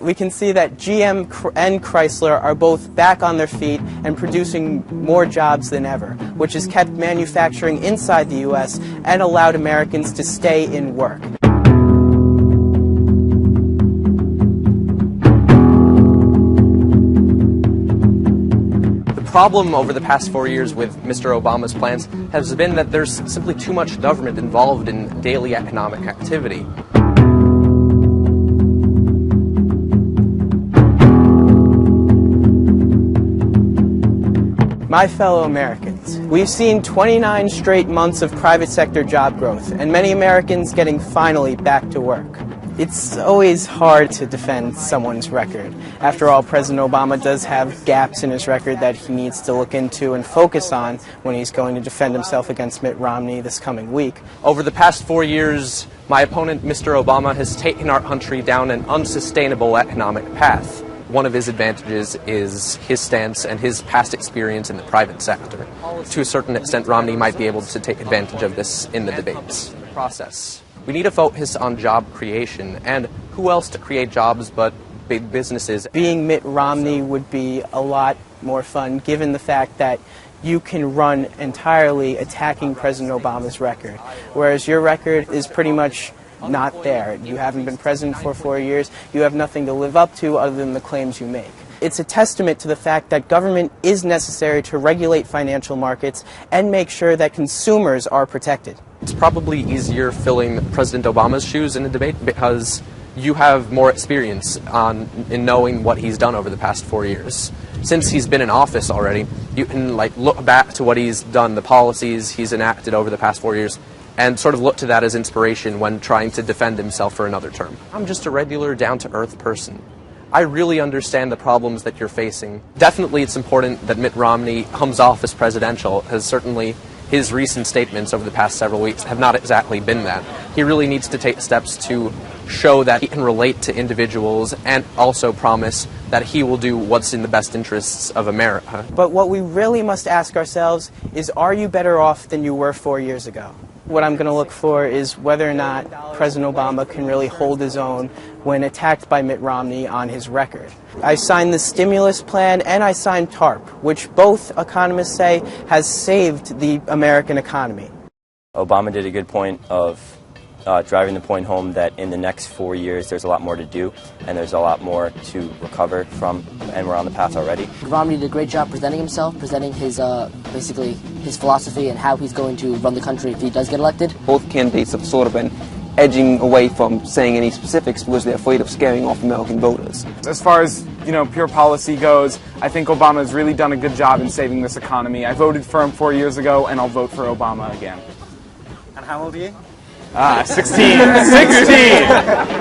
We can see that GM and Chrysler are both back on their feet and producing more jobs than ever, which has kept manufacturing inside the U.S. and allowed Americans to stay in work. The problem over the past 4 years with Mr. Obama's plans has been that there's simply too much government involved in daily economic activity. My fellow Americans, we've seen 29 straight months of private sector job growth, and many Americans getting finally back to work. It's always hard to defend someone's record. After all, President Obama does have gaps in his record that he needs to look into and focus on when he's going to defend himself against Mitt Romney this coming week. Over the past 4 years, my opponent, Mr. Obama, has taken our country down an unsustainable economic path. One of his advantages is his stance and his past experience in the private sector. To a certain extent, Romney might be able to take advantage of this in the debates process. We need to focus on job creation, and who else to create jobs but big businesses? Being Mitt Romney would be a lot more fun, given the fact that you can run entirely attacking President Obama's record, whereas your record is pretty much not there. You haven't been president for 4 years. You have nothing to live up to other than the claims you make. It's a testament to the fact that government is necessary to regulate financial markets and make sure that consumers are protected. It's probably easier filling President Obama's shoes in a debate because you have more experience in knowing what he's done over the past 4 years. Since he's been in office already, you can look back to what he's done, the policies he's enacted over the past 4 years, and sort of look to that as inspiration when trying to defend himself for another term. I'm just a regular, down-to-earth person. I really understand the problems that you're facing. Definitely it's important that Mitt Romney comes off as presidential, as certainly his recent statements over the past several weeks have not exactly been that. He really needs to take steps to show that he can relate to individuals and also promise that he will do what's in the best interests of America. But what we really must ask ourselves is, are you better off than you were 4 years ago? What I'm going to look for is whether or not President Obama can really hold his own when attacked by Mitt Romney on his record. I signed the stimulus plan and I signed TARP, which both economists say has saved the American economy. Obama did a good point of driving the point home that in the next 4 years there's a lot more to do and there's a lot more to recover from, and we're on the path already. Romney did a great job presenting himself, presenting his basically his philosophy and how he's going to run the country if he does get elected. Both candidates have sort of been edging away from saying any specifics because they're afraid of scaring off American voters. As far as, pure policy goes, I think Obama has really done a good job in saving this economy. I voted for him 4 years ago, and I'll vote for Obama again. And how old are you? 16. 16!